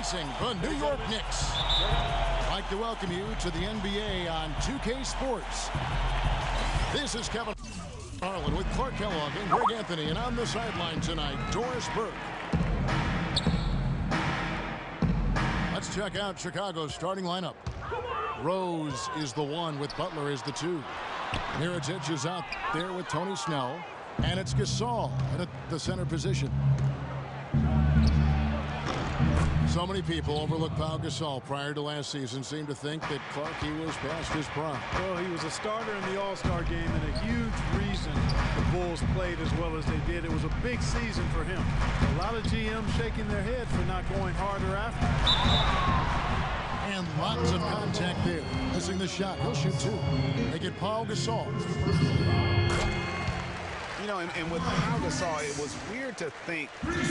facing the New York Knicks. I'd like to welcome you to the NBA on 2K Sports. This is Kevin Harlan with Clark Kellogg and Greg Anthony, and on the sideline tonight, Doris Burke. Let's check out Chicago's starting lineup. Rose is the 1 with Butler as the 2. Mirotic is out there with Tony Snell, and it's Gasol at the center position. So many people overlook Pau Gasol prior to last season seem to think that Clark, he was past his prime. Well, he was a starter in the All-Star game and a huge reason the Bulls played as well as they did. It was a big season for him. A lot of GMs shaking their head for not going harder after. And lots of contact there. Missing the shot. He'll shoot 2. They get Pau Gasol. You know, and with Pau Gasol, it was weird to think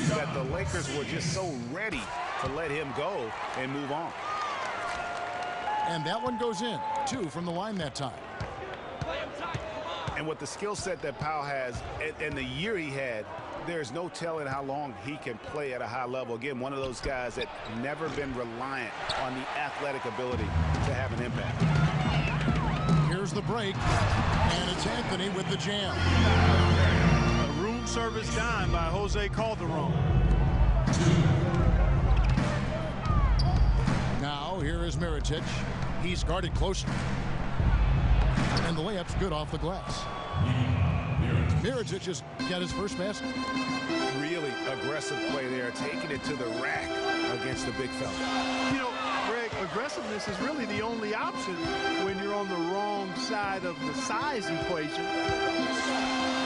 that the Lakers were just so ready to let him go and move on. And that one goes in. 2 from the line that time. And with the skill set that Pau has and the year he had, there's no telling how long he can play at a high level. Again, one of those guys that never been reliant on the athletic ability to have an impact. Here's the break, and it's Anthony with the jam. A room service dime by Jose Calderon. Now here is Mirotic. He's guarded closely. And the layup's good off the glass. Mirotic just got his first basket. Really aggressive play there, taking it to the rack against the big fella. You know, Greg, aggressiveness is really the only option when you're on the wrong side of the size equation.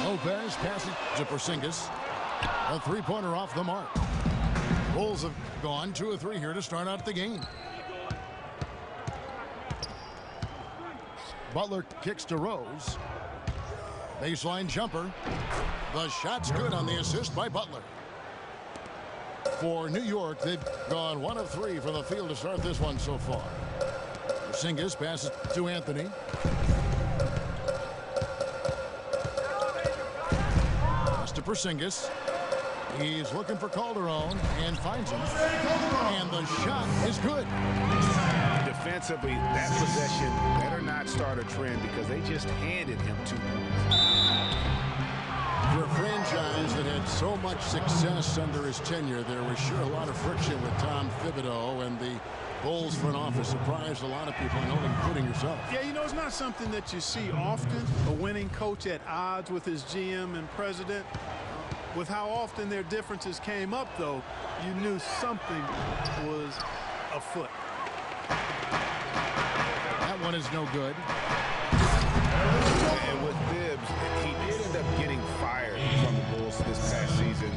Lopez passes to Porzingis. A three-pointer off the mark. Bulls have gone 2 of 3 here to start out the game. Butler kicks to Rose. Baseline jumper. The shot's good on the assist by Butler. For New York, they've gone 1 of 3 from the field to start this one so far. Porzingis passes to Anthony. Pass to Porzingis. He's looking for Calderon and finds him. And the shot is good. Defensively, that possession better not start a trend because they just handed him 2 points. For a franchise that had so much success under his tenure, there was sure a lot of friction with Tom Thibodeau, and the Bulls front office surprised a lot of people, including yourself. Yeah, you know, it's not something that you see often, a winning coach at odds with his GM and president. With how often their differences came up, though, you knew something was afoot. That one is no good. And with Tibbs, he did end up getting fired from the Bulls this past season.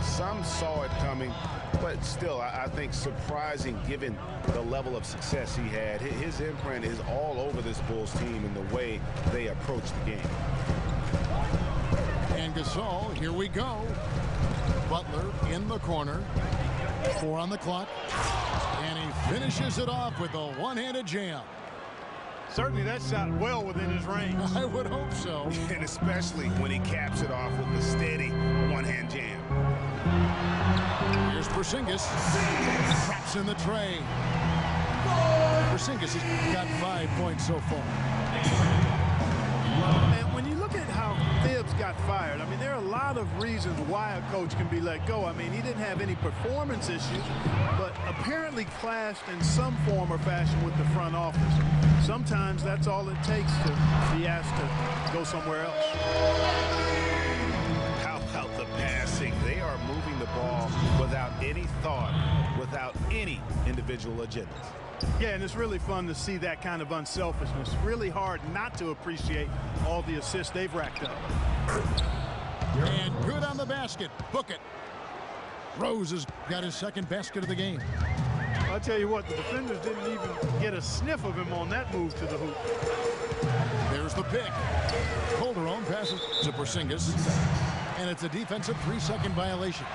Some saw it coming, but still, I think surprising given the level of success he had. His imprint is all over this Bulls team and the way they approach the game. And Gasol, here we go. Butler in the corner. 4 on the clock. And he finishes it off with a one-handed jam. Certainly that shot well within his range. I would hope so. And especially when he caps it off with the steady one-hand jam. Here's Porzingis. Traps in the tray. Porzingis has got 5 points so far. And when you look at how Tibbs got fired, I mean, there are a lot of reasons why a coach can be let go. I mean, he didn't have any performance issues, but apparently clashed in some form or fashion with the front office. Sometimes that's all it takes to be asked to go somewhere else. How about the passing? They are moving the ball without any thought, without any individual agendas. Yeah, and it's really fun to see that kind of unselfishness. Really hard not to appreciate all the assists they've racked up. And good on the basket. Book it. Rose has got his 2nd basket of the game. I'll tell you what, the defenders didn't even get a sniff of him on that move to the hoop. There's the pick. Calderon passes to Porzingis. And it's a defensive 3-second violation.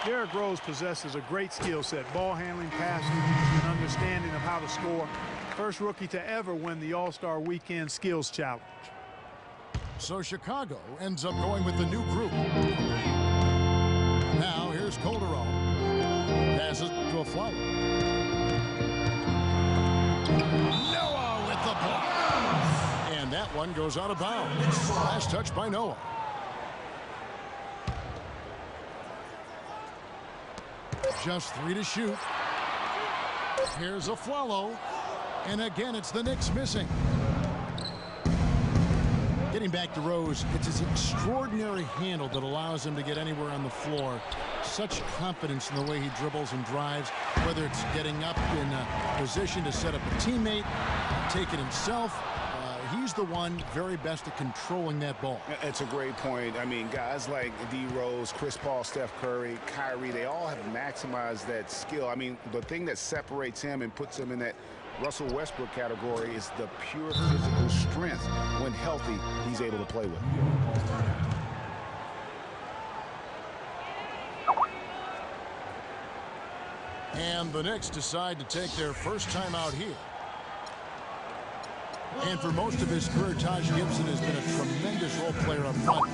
Derrick Rose possesses a great skill set, ball handling, passing, and understanding of how to score. First rookie to ever win the All-Star Weekend Skills Challenge. So Chicago ends up going with the new group. Now here's Calderon. one goes out of bounds. Last touch by Noah. Just 3 to shoot. Here's a Flalo. And again, it's the Knicks missing. Getting back to Rose, it's his extraordinary handle that allows him to get anywhere on the floor. Such confidence in the way he dribbles and drives, whether it's getting up in a position to set up a teammate, take it himself. He's the one very best at controlling that ball. It's a great point. I mean, guys like D. Rose, Chris Paul, Steph Curry, Kyrie, they all have maximized that skill. I mean, the thing that separates him and puts him in that Russell Westbrook category is the pure physical strength. When healthy, he's able to play with. And the Knicks decide to take their first time out here. And for most of his career, Taj Gibson has been a tremendous role player up front.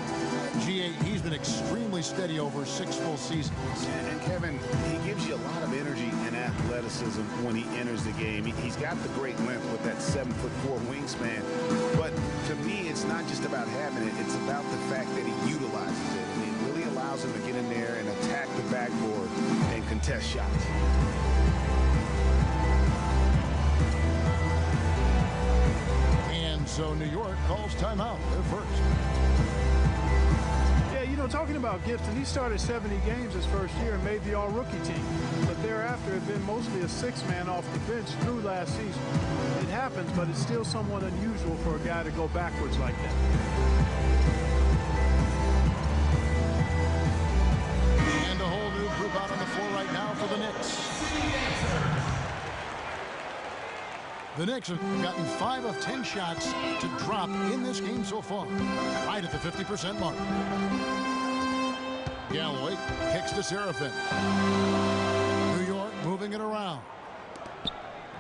GA, he's been extremely steady over 6 full seasons. And Kevin, he gives you a lot of energy and athleticism when he enters the game. He's got the great length with that 7'4" wingspan. But to me, it's not just about having it. It's about the fact that he utilizes it. And it really allows him to get in there and attack the backboard and contest shots. So New York calls timeout. They're first. Yeah, you know, talking about Gibson, he started 70 games his first year and made the all-rookie team. But thereafter, had been mostly a 6-man off the bench through last season. It happens, but it's still somewhat unusual for a guy to go backwards like that. And a whole new group out on the floor right now for the Knicks. The Knicks have gotten 5 of 10 shots to drop in this game so far, right at the 50% mark. Galloway kicks to Seraphin. New York moving it around.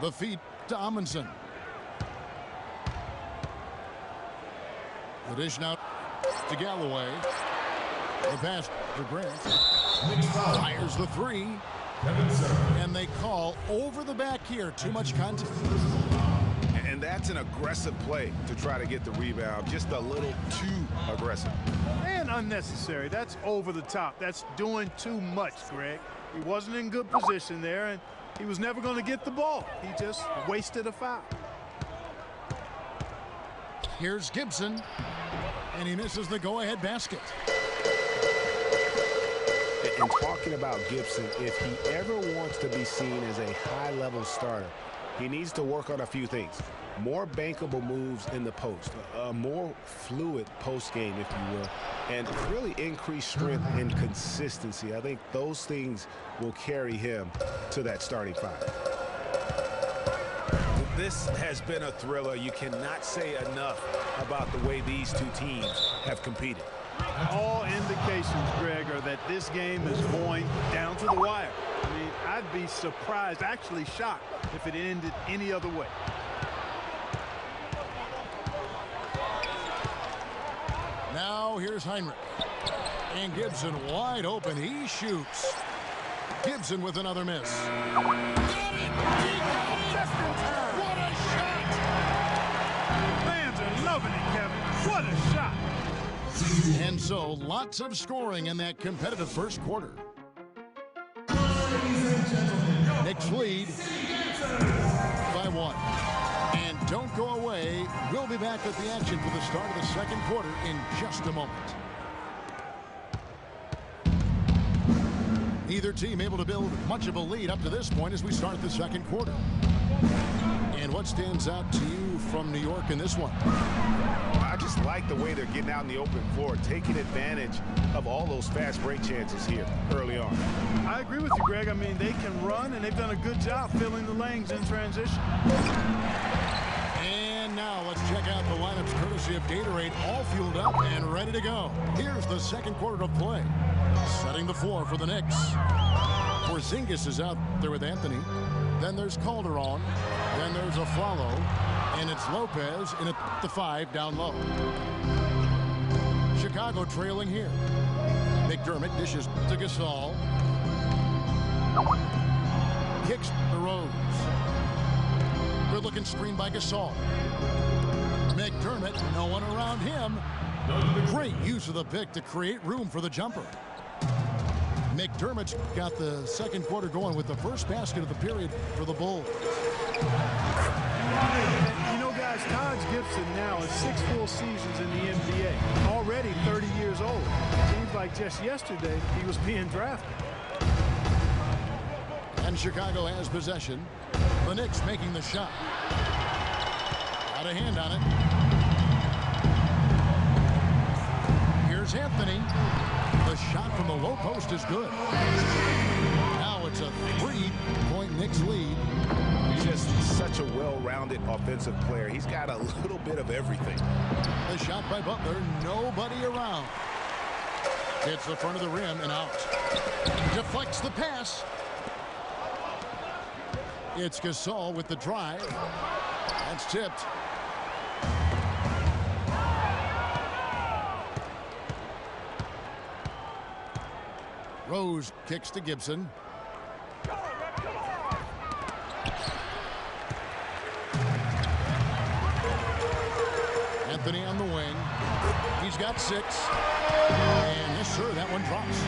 The feed to Amundsen. The dish now to Galloway. The pass to Grant. Fires the 3. And they call over the back here. Too much contact. And that's an aggressive play to try to get the rebound. Just a little too aggressive. And unnecessary. That's over the top. That's doing too much, Greg. He wasn't in good position there, and he was never going to get the ball. He just wasted a foul. Here's Gibson, and he misses the go-ahead basket. And talking about Gibson, if he ever wants to be seen as a high-level starter, he needs to work on a few things. More bankable moves in the post, a more fluid post game, if you will, and really increased strength and consistency. I think those things will carry him to that starting 5. This has been a thriller. You cannot say enough about the way these two teams have competed. All indications, Greg, are that this game is going down to the wire. I mean, I'd be surprised, actually shocked, if it ended any other way. Now here's Heinrich. And Gibson wide open. He shoots. Gibson with another miss. Got it! He got it! Just in time! What a shot! Fans are loving it, Kevin. What a shot! And so lots of scoring in that competitive first quarter. Knicks lead by 1. And don't go away. We'll be back with the action for the start of the second quarter in just a moment. Neither team able to build much of a lead up to this point as we start the second quarter. And what stands out to you from New York in this one? I just like the way they're getting out in the open floor, taking advantage of all those fast break chances here early on. I agree with you, Greg. I mean, they can run, and they've done a good job filling the lanes in transition. And now let's check out the lineups courtesy of Gatorade, all fueled up and ready to go. Here's the second quarter of play. Setting the floor for the Knicks. Porzingis is out there with Anthony. Then there's Calderon. Then there's a follow. And it's Lopez in at the 5 down low. Chicago trailing here. McDermott dishes to Gasol. Kicks to Rose. Good looking screen by Gasol. McDermott, no one around him. Great use of the pick to create room for the jumper. McDermott's got the second quarter going with the first basket of the period for the Bulls. You know, guys, Taj Gibson now has 6 full seasons in the NBA. Already 30 years old. Seems like just yesterday he was being drafted. And Chicago has possession. The Knicks making the shot. Got a hand on it. Here's Anthony. The shot from the low post is good. Now it's a 3-point Knicks lead. He's just such a well-rounded offensive player. He's got a little bit of everything. The shot by Butler, nobody around. Hits the front of the rim and out. Deflects the pass. It's Gasol with the drive. That's tipped. Rose kicks to Gibson. Anthony on the wing. He's got 6. And yes, sir, that one drops.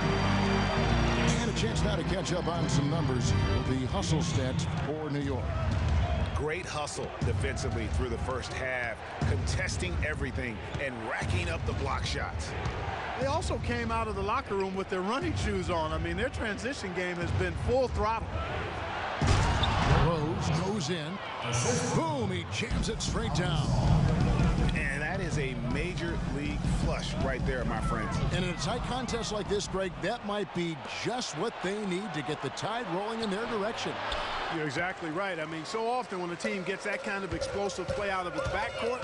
And a chance now to catch up on some numbers with the hustle stats for New York. Great hustle defensively through the first half, contesting everything and racking up the block shots. They also came out of the locker room with their running shoes on. I mean, their transition game has been full throttle. Rose goes in. Boom, he jams it straight down. And that is a major league flush right there, my friends. And in a tight contest like this, Greg, that might be just what they need to get the tide rolling in their direction. You're exactly right. I mean, so often when a team gets that kind of explosive play out of its backcourt,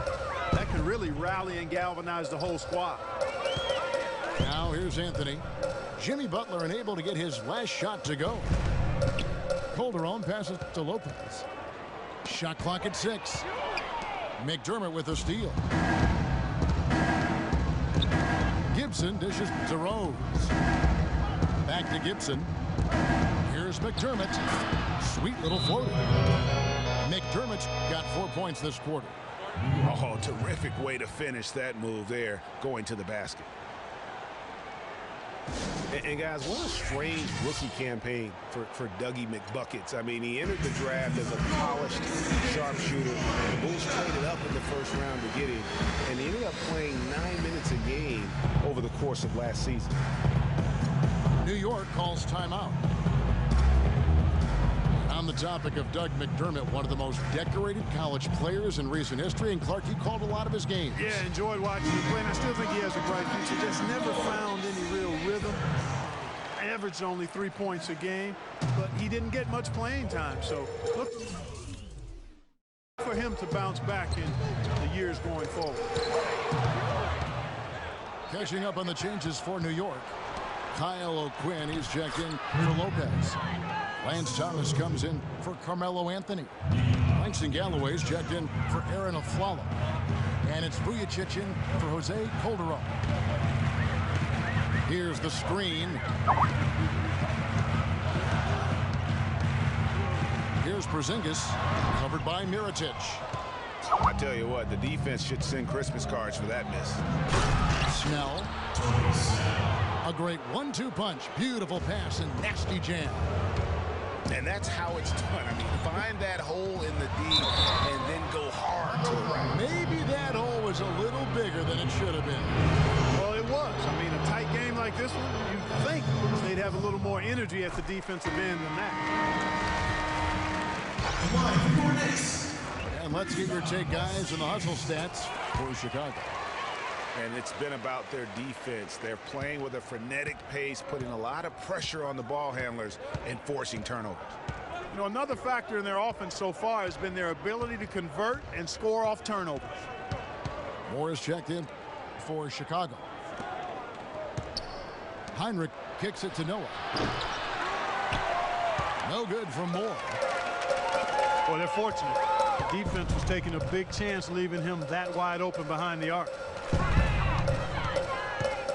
that can really rally and galvanize the whole squad. Now here's Anthony. Jimmy Butler unable to get his last shot to go. Calderon passes to Lopez. Shot clock at 6. McDermott with a steal. Gibson dishes to Rose. Back to Gibson. Here's McDermott. Sweet little floater. McDermott's got 4 points this quarter. Oh, terrific way to finish that move there, going to the basket. And guys, what a strange rookie campaign for Dougie McBuckets. I mean, he entered the draft as a polished sharpshooter. The Bulls traded up in the first round to get him, and he ended up playing 9 minutes a game over the course of last season. New York calls timeout. On the topic of Doug McDermott, one of the most decorated college players in recent history, and Clark, he called a lot of his games. Yeah, enjoyed watching him play, and I still think he has a bright future. Just never found any real rhythm. Averaged only 3 points a game, but he didn't get much playing time. So look for him to bounce back in the years going forward. Catching up on the changes for New York. Kyle O'Quinn, he's checked in for Lopez. Lance Thomas comes in for Carmelo Anthony. Langston Galloway's checked in for Aaron Aflalo. And it's Vujacic in for Jose Calderon. Here's the screen. Here's Porzingis, covered by Mirotic. I tell you what, the defense should send Christmas cards for that miss. Snell. A great 1-2 punch. Beautiful pass and nasty jam. And that's how it's done. I mean, find that hole in the D and then go hard to the right. Maybe that hole was a little bigger than it should have been. Well, it was. I mean, a tight game like this one, you'd think they'd have a little more energy at the defensive end than that. And let's get your take, guys, on the hustle stats for Chicago. And it's been about their defense. They're playing with a frenetic pace, putting a lot of pressure on the ball handlers and forcing turnovers. You know, another factor in their offense so far has been their ability to convert and score off turnovers. Moore is checked in for Chicago. Heinrich kicks it to Noah. No good from Moore. Well, they're fortunate. The defense was taking a big chance leaving him that wide open behind the arc.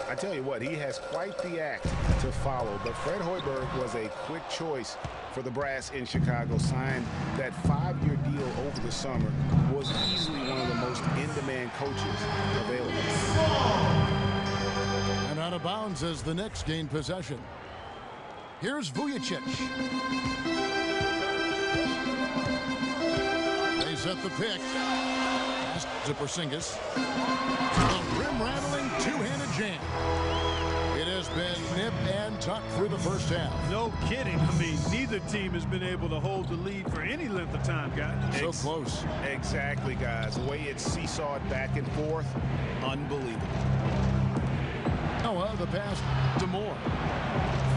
I tell you what, he has quite the act to follow, but Fred Hoiberg was a quick choice for the brass in Chicago. Signed that 5-year deal over the summer. Was easily one of the most in-demand coaches available. And out of bounds as the Knicks gain possession. Here's Vujacic. They set the pick. Pass to Porzingis. A rim-rattling two-handed jam. It has been nip and tuck through the first half. No kidding. I mean, neither team has been able to hold the lead for any length of time, guys. So close. Exactly, guys. The way it's seesawed back and forth, unbelievable. Noah, the pass to Moore.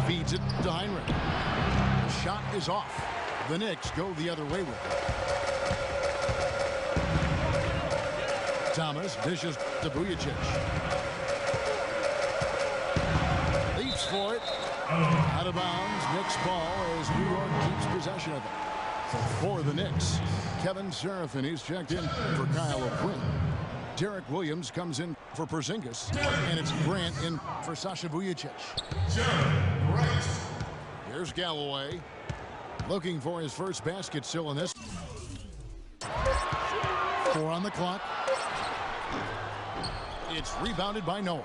Feeds it to Heinrich. The shot is off. The Knicks go the other way with it. Thomas dishes to Vujacic. Leaps for it. Out of bounds. Knicks ball as New York keeps possession of it. For the Knicks, Kevin Serafin, he's checked in for Kyle O'Quinn. Derek Williams comes in for Porzingis, and it's Grant in for Sasha Vujacic. Here's Galloway, looking for his first basket still in this. 4 on the clock. It's rebounded by Noah.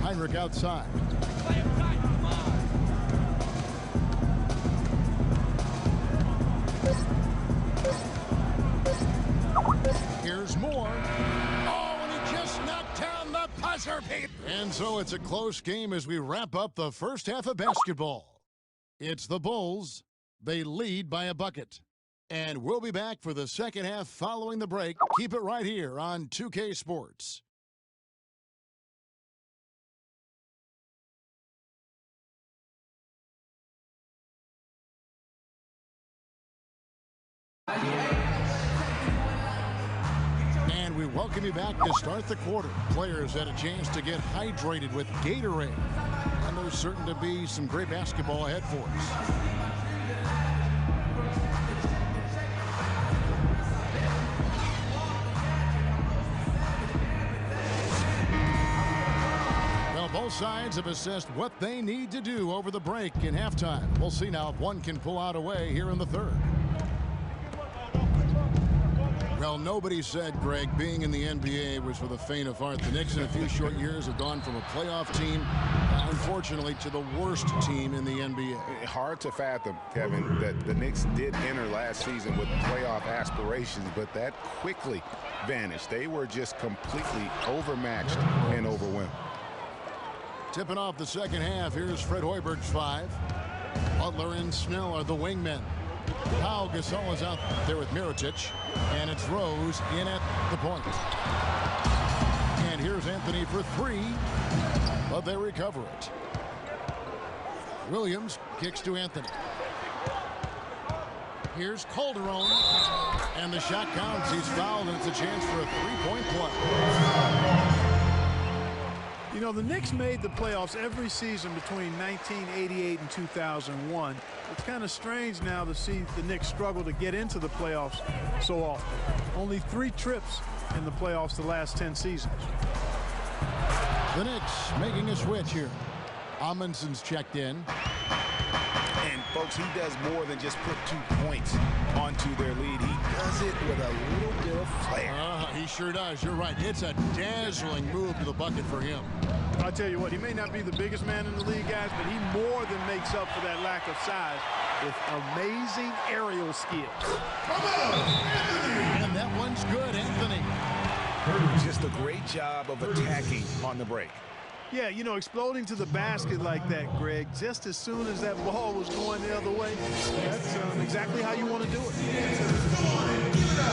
Heinrich outside. Here's Moore. Oh, and he just knocked down the buzzer beat. And so it's a close game as we wrap up the first half of basketball. It's the Bulls. They lead by a bucket. And we'll be back for the second half following the break. Keep it right here on 2K Sports. And we welcome you back to start the quarter. Players had a chance to get hydrated with Gatorade. And there's certain to be some great basketball ahead for us. Well, both sides have assessed what they need to do over the break in halftime. We'll see now if one can pull out away here in the third. Well, nobody said, Greg, being in the NBA was for the faint of heart. The Knicks in a few short years have gone from a playoff team, unfortunately, to the worst team in the NBA. Hard to fathom, Kevin, that the Knicks did enter last season with playoff aspirations, but that quickly vanished. They were just completely overmatched and overwhelmed. Tipping off the second half, here's Fred Hoiberg's 5. Butler and Snell are the wingmen. Pau Gasol is out there with Mirotic, and it's Rose in at the point. And here's Anthony for 3, but they recover it. Williams kicks to Anthony. Here's Calderon, and the shot counts. He's fouled, and it's a chance for a 3-point play. You know, the Knicks made the playoffs every season between 1988 and 2001. It's kind of strange now to see the Knicks struggle to get into the playoffs so often. Only 3 trips in the playoffs the last 10 seasons. The Knicks making a switch here. Amundsen's checked in. And, folks, he does more than just put 2 points onto their lead. He does it with a little bit of flair. He sure does. You're right. It's a dazzling move to the bucket for him. I'll tell you what, he may not be the biggest man in the league, guys, but he more than makes up for that lack of size with amazing aerial skills. And that one's good, Anthony. Just a great job of attacking on the break. Yeah, you know, exploding to the basket like that, Greg, just as soon as that ball was going the other way, that's exactly how you want to do it.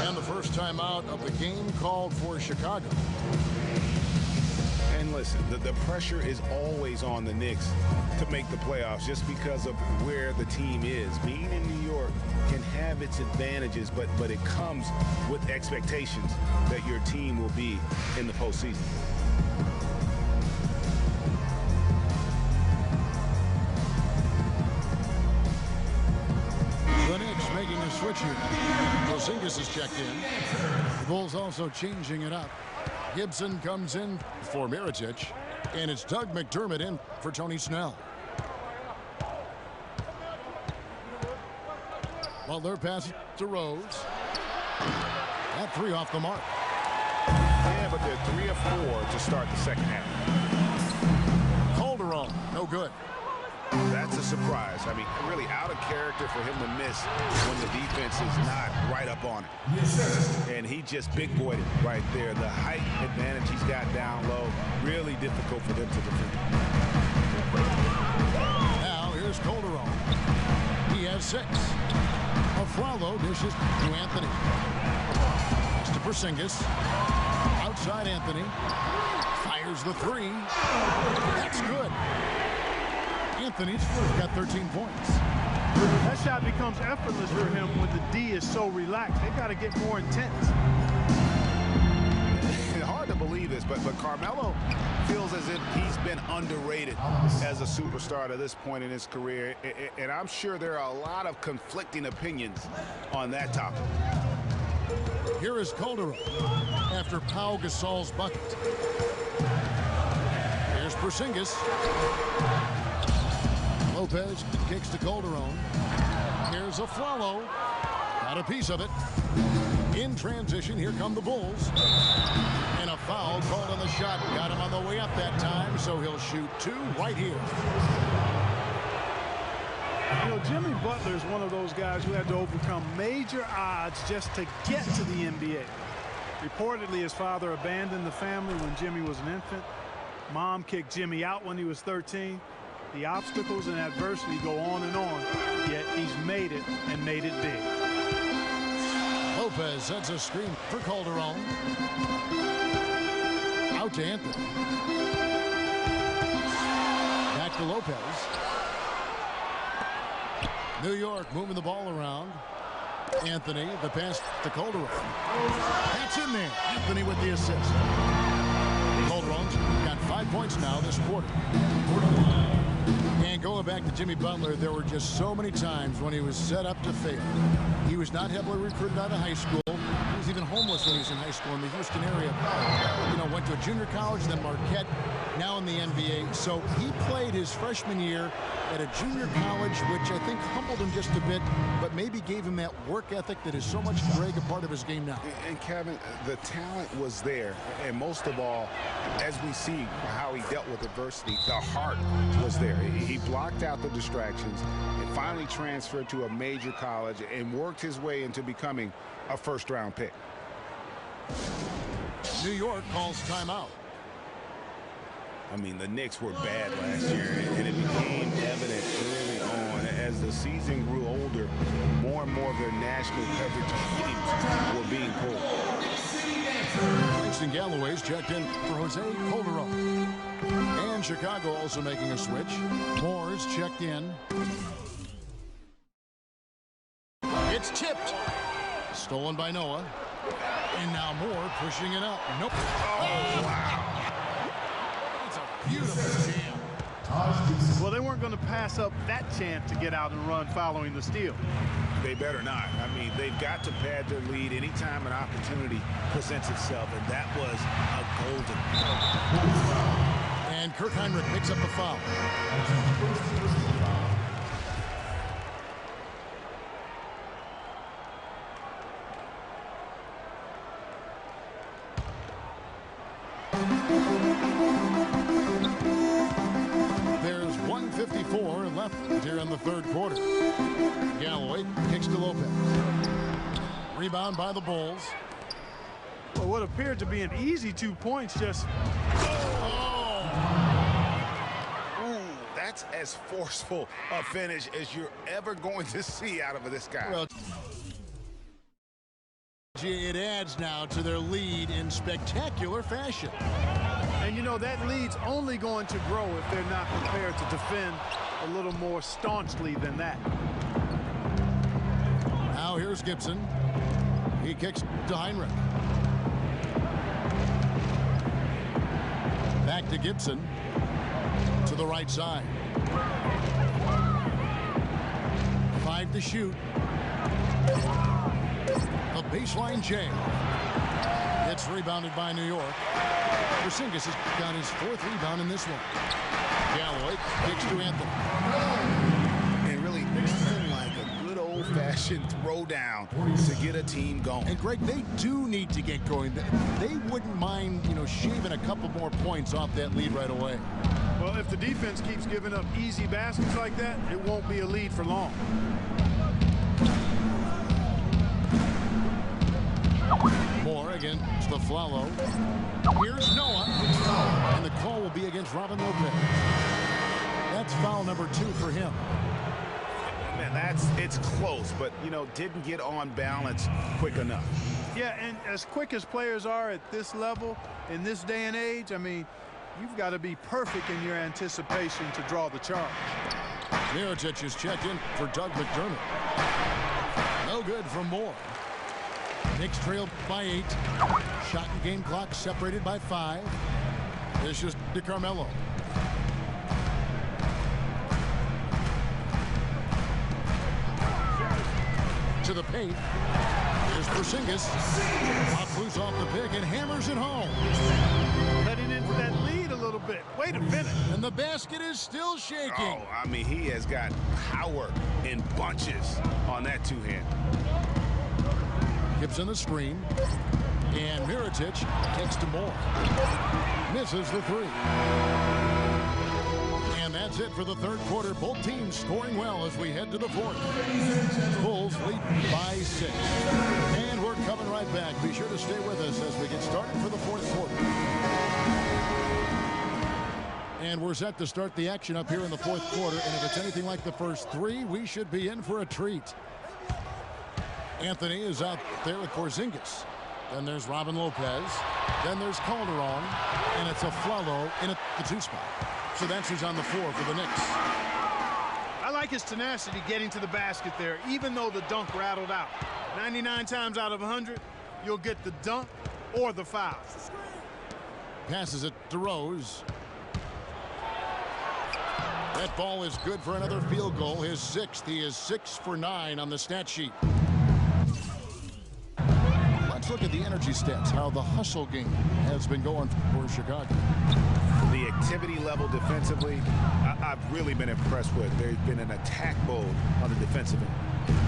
And the first time out of the game called for Chicago. And listen, the pressure is always on the Knicks to make the playoffs just because of where the team is. Being in New York can have its advantages, but it comes with expectations that your team will be in the postseason. The Knicks making a switch here. Porzingis is checked in. The Bulls also changing it up. Gibson comes in for Mirotic, and it's Doug McDermott in for Tony Snell. Butler passes to Rose. That three off the mark. Yeah, but they're 3 of 4 to start the second half. Calderon, no good. That's a surprise. I mean, really out of character for him to miss when the defense is not right up on it. And he just big-boyed it right there. The height advantage he's got down low, really difficult for them to defend. Now here's Calderon. He has 6. Afralo dishes to Anthony. Pass to Porzingis. Outside Anthony. Fires the 3. That's good. Anthony's got 13 points. That shot becomes effortless for him when the D is so relaxed. They got to get more intense. It's hard to believe this, but Carmelo feels as if he's been underrated as a superstar to this point in his career. And I'm sure there are a lot of conflicting opinions on that topic. Here is Calderon after Pau Gasol's bucket. Here's Porzingis. Lopez kicks to Calderon. Here's Afralo. Got a piece of it. In transition, here come the Bulls. And a foul called on the shot. Got him on the way up that time, so he'll shoot 2 right here. You know, Jimmy Butler is one of those guys who had to overcome major odds just to get to the NBA. Reportedly, his father abandoned the family when Jimmy was an infant. Mom kicked Jimmy out when he was 13. The obstacles and adversity go on, yet he's made it and made it big. Lopez sets a screen for Calderon. Out to Anthony. Back to Lopez. New York moving the ball around. Anthony, the pass to Calderon. That's in there. Anthony with the assist. Calderon's got 5 points now this quarter. And going back to Jimmy Butler, there were just so many times when he was set up to fail. He was not heavily recruited out of high school. He was even homeless when he was in high school in the Houston area. You know, went to a junior college, then Marquette, now in the NBA. So he played his freshman year at a junior college, which I think humbled him just a bit, but maybe gave him that work ethic that is so much Greg a part of his game now. And Kevin, the talent was there, and most of all, as we see how he dealt with adversity, the heart was there. He blocked out the distractions and finally transferred to a major college and worked his way into becoming a first-round pick. New York calls timeout. I mean, the Knicks were bad last year, and it became evident early on as the season grew older, more and more of their national coverage games were being pulled. Langston Galloway's checked in for Jose Calderon. And Chicago also making a switch. Moore's checked in. It's tipped. Stolen by Noah. And now Moore pushing it up. Nope. Oh, wow. That's a beautiful jam. Well, they weren't going to pass up that chance to get out and run following the steal. They better not. I mean, they've got to pad their lead anytime an opportunity presents itself, and that was a golden. And Kirk Heinrich picks up the foul. There's 1:54 left here in the third quarter. Galloway kicks to Lopez. Rebound by the Bulls. Well, what appeared to be an easy 2 points just... Ooh, that's as forceful a finish as you're ever going to see out of this guy. Well, it adds now to their lead in spectacular fashion. And, you know, that lead's only going to grow if they're not prepared to defend a little more staunchly than that. Now here's Gibson. He kicks to Heinrich. Back to Gibson. To the right side. 5 to shoot. A baseline jam. It's rebounded by New York. Porzingis has got his 4th rebound in this one. Galloway kicks to Anthony. And really nothing like a good old-fashioned throwdown to get a team going. And Greg, they do need to get going. They wouldn't mind, shaving a couple more points off that lead right away. Well, if the defense keeps giving up easy baskets like that, it won't be a lead for long. Moore against the Flalo. Here's Noah. And the call will be against Robin Lopez. That's foul number 2 for him. Man, it's close, but, didn't get on balance quick enough. Yeah, and as quick as players are at this level, in this day and age, I mean, you've got to be perfect in your anticipation to draw the charge. Mirotic is checked in for Doug McDermott. No good from Moore. Knicks trailed by 8. Shot and game clock separated by 5. This is to Carmelo. To the paint. Here's Porzingis. Pop loose off the pick and hammers it home. Heading into that lead a little bit. Wait a minute. And the basket is still shaking. Oh, I mean, he has got power in bunches on that two-hand. Gibson the screen. And Mirotic kicks to Moore. Misses the 3. And that's it for the third quarter. Both teams scoring well as we head to the fourth. Bulls lead by 6. And we're coming right back. Be sure to stay with us as we get started for the fourth quarter. And we're set to start the action up here in the fourth quarter. And if it's anything like the first 3, we should be in for a treat. Anthony is out there with Porzingis. Then there's Robin Lopez. Then there's Calderon. And it's a Flalo in at the 2 spot. So that's who's on the floor for the Knicks. I like his tenacity getting to the basket there, even though the dunk rattled out. 99 times out of 100, you'll get the dunk or the foul. Passes it to Rose. That ball is good for another field goal. His 6th. He is 6 for 9 on the stat sheet. Let's look at the energy stats, how the hustle game has been going for Chicago. The activity level defensively, I've really been impressed with. There's been an attack mode on the defensive end.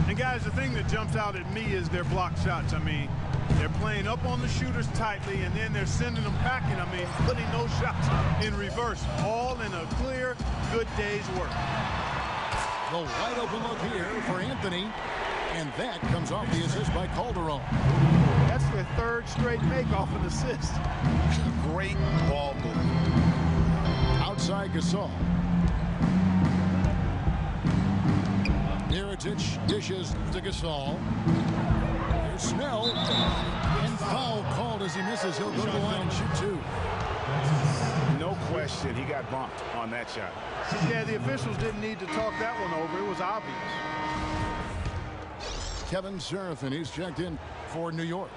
And guys, the thing that jumps out at me is their block shots. I mean, they're playing up on the shooters tightly, and then they're sending them packing. I mean, putting those shots in reverse, all in a clear, good day's work. The wide open look here for Anthony, and that comes off the assist by Calderon. That's their 3rd straight make off an assist. Great ball movement. Outside Gasol. Mirotic dishes to Gasol. Here's Snell. And foul called as he misses. He'll go to the line and shoot 2. No question, he got bumped on that shot. Yeah, the officials didn't need to talk that one over. It was obvious. Kevin Seraphin, he's checked in for New York.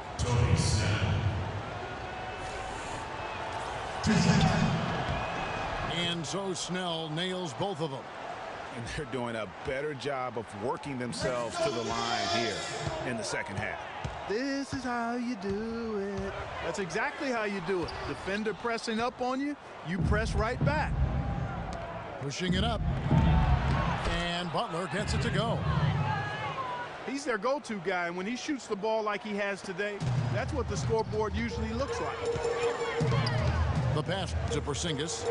And so Snell nails both of them. And they're doing a better job of working themselves to the line here in the second half. This is how you do it. That's exactly how you do it. Defender pressing up on you, you press right back. Pushing it up. And Butler gets it to go. He's their go-to guy, and when he shoots the ball like he has today, that's what the scoreboard usually looks like. The pass to Porzingis.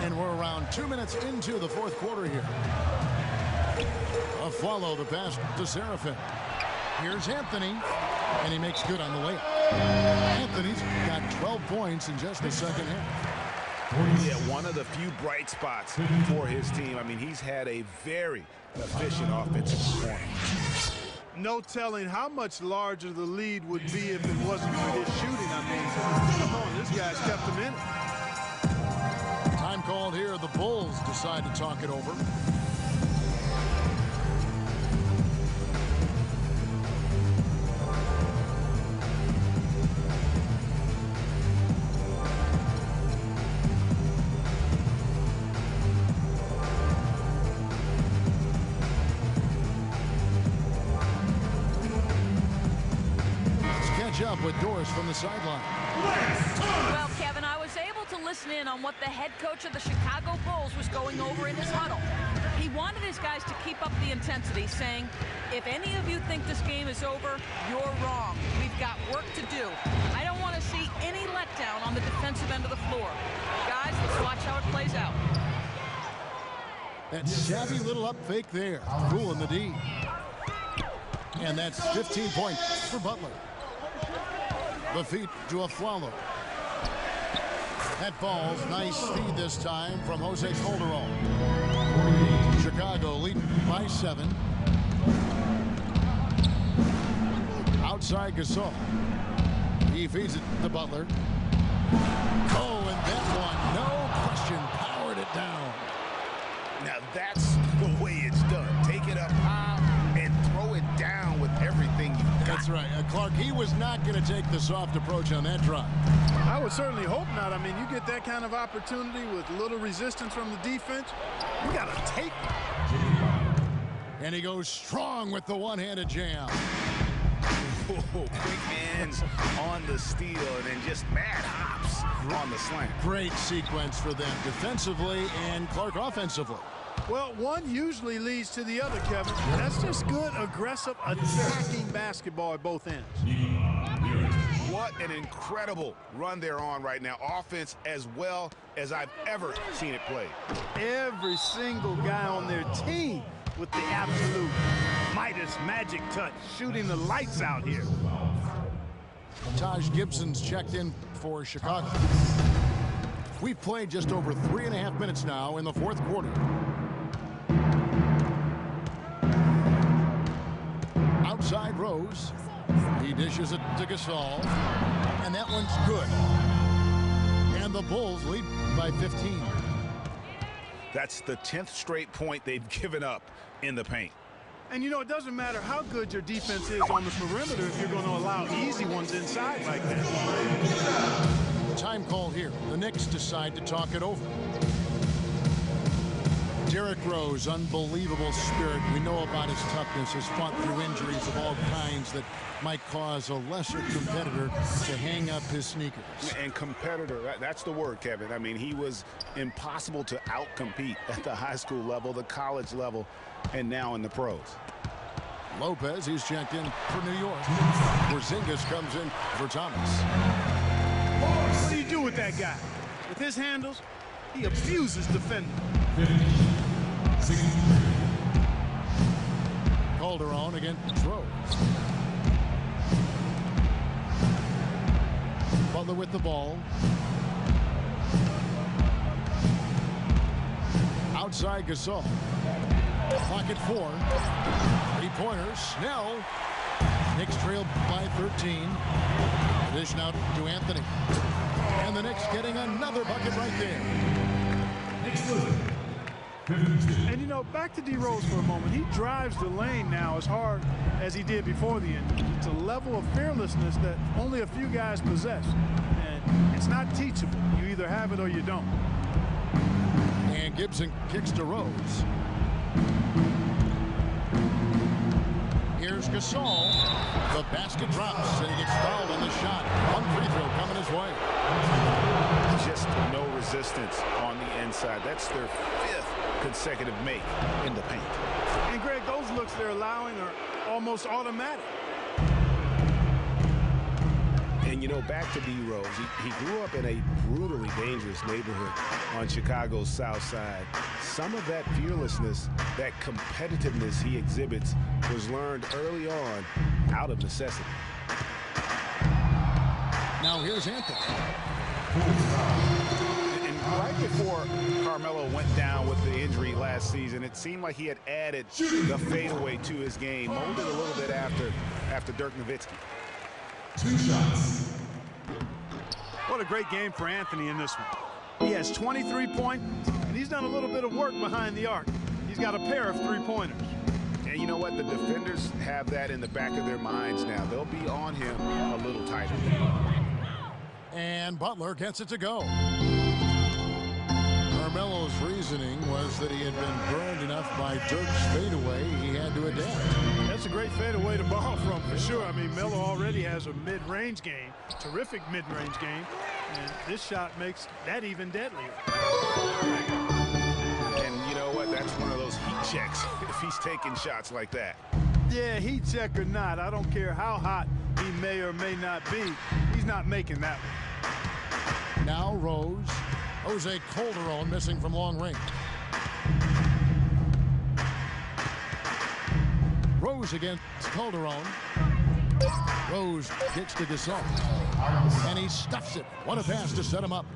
And we're around 2 minutes into the fourth quarter here. A follow the pass to Seraphin. Here's Anthony, and he makes good on the layup. Anthony's got 12 points in just the second half. Yeah, one of the few bright spots for his team. I mean, he's had a very efficient offensive performance. No telling how much larger the lead would be if it wasn't for his shooting. I mean, come on, this guy's kept him in it. Time called here. The Bulls decide to talk it over. Up with Doris from the sideline. Well listen in on what the head coach of the Chicago Bulls was going over in his huddle. He wanted his guys to keep up the intensity, saying, if any of you think this game is over, you're wrong. We've got work to do. I don't want to see any letdown on the defensive end of the floor. Guys, let's watch how it plays out. That savvy little up fake there, fooling the D. And that's 15 points for Butler. The feet to Aflalo. That ball's nice feed this time from Jose Calderon. Chicago leading by 7. Outside Gasol. He feeds it to Butler. Oh, and that one, no question, powered it down. Now that's the way it's done. Take it up high and throw it down with everything you got. That's right. Clark, he was not going to take the soft approach on that drive. I would certainly hope not. I mean, you get that kind of opportunity with little resistance from the defense, you got to take it. And he goes strong with the one-handed jam. Quick hands on the steal and then just mad hops on the slant. Great sequence for them defensively and Clark offensively. Well, one usually leads to the other, Kevin. That's just good, aggressive, attacking basketball at both ends. What an incredible run they're on right now. Offense as well as I've ever seen it played. Every single guy on their team with the absolute Midas magic touch, shooting the lights out here. Taj Gibson's checked in for Chicago. We've played just over 3.5 minutes now in the fourth quarter. Outside Rose. He dishes it to Gasol. And that one's good. And the Bulls lead by 15. That's the 10th straight point they've given up in the paint. And you know, it doesn't matter how good your defense is on the perimeter if you're going to allow easy ones inside like that. Time call here. The Knicks decide to talk it over. Derrick Rose, unbelievable spirit. We know about his toughness, has fought through injuries of all kinds that might cause a lesser competitor to hang up his sneakers. And competitor, that's the word, Kevin. I mean, he was impossible to outcompete at the high school level, the college level, and now in the pros. Lopez, he's checked in for New York. Porzingis comes in for Thomas. What do you do with that guy? With his handles, he abuses defenders. Calderon against Rose. Butler with the ball. Outside Gasol. Clock at 4. 3-pointers. Snell. Knicks trailed by 13. Dish out to Anthony. And the Knicks getting another bucket right there. And you know, back to D. Rose for a moment. He drives the lane now as hard as he did before the injury. It's a level of fearlessness that only a few guys possess. And it's not teachable. You either have it or you don't. And Gibson kicks to Rose. Here's Gasol. The basket drops and he gets fouled on the shot. One free throw coming his way. Just no resistance on the inside. That's their 5th consecutive make in the paint. And Greg, those looks they're allowing are almost automatic. And you know, back to D. Rose, he grew up in a brutally dangerous neighborhood on Chicago's south side. Some of that fearlessness, that competitiveness he exhibits was learned early on out of necessity. Now here's Anthony. And right before Carmelo went down with the injury last season, it seemed like he had added the fadeaway to his game, molded a little bit after Dirk Nowitzki. 2 shots. What a great game for Anthony in this one. He has 23 points, and he's done a little bit of work behind the arc. He's got a pair of 3-pointers. And you know what? The defenders have that in the back of their minds now. They'll be on him a little tighter. And Butler gets it to go. Carmelo's reasoning was that he had been burned enough by Dirk's fadeaway, he had to adapt. That's a great fadeaway to ball from, for sure. I mean, Melo already has a mid-range game, terrific mid-range game. And this shot makes that even deadlier. And you know what? That's one of those heat checks if he's taking shots like that. Yeah, heat check or not, I don't care how hot he may or may not be. He's not making that one. Now Rose. Jose Calderon missing from long range. Rose against Calderon. Rose kicks to Gasol. And he stuffs it. What a pass to set him up.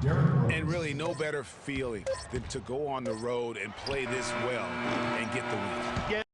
And really no better feeling than to go on the road and play this well and get the win.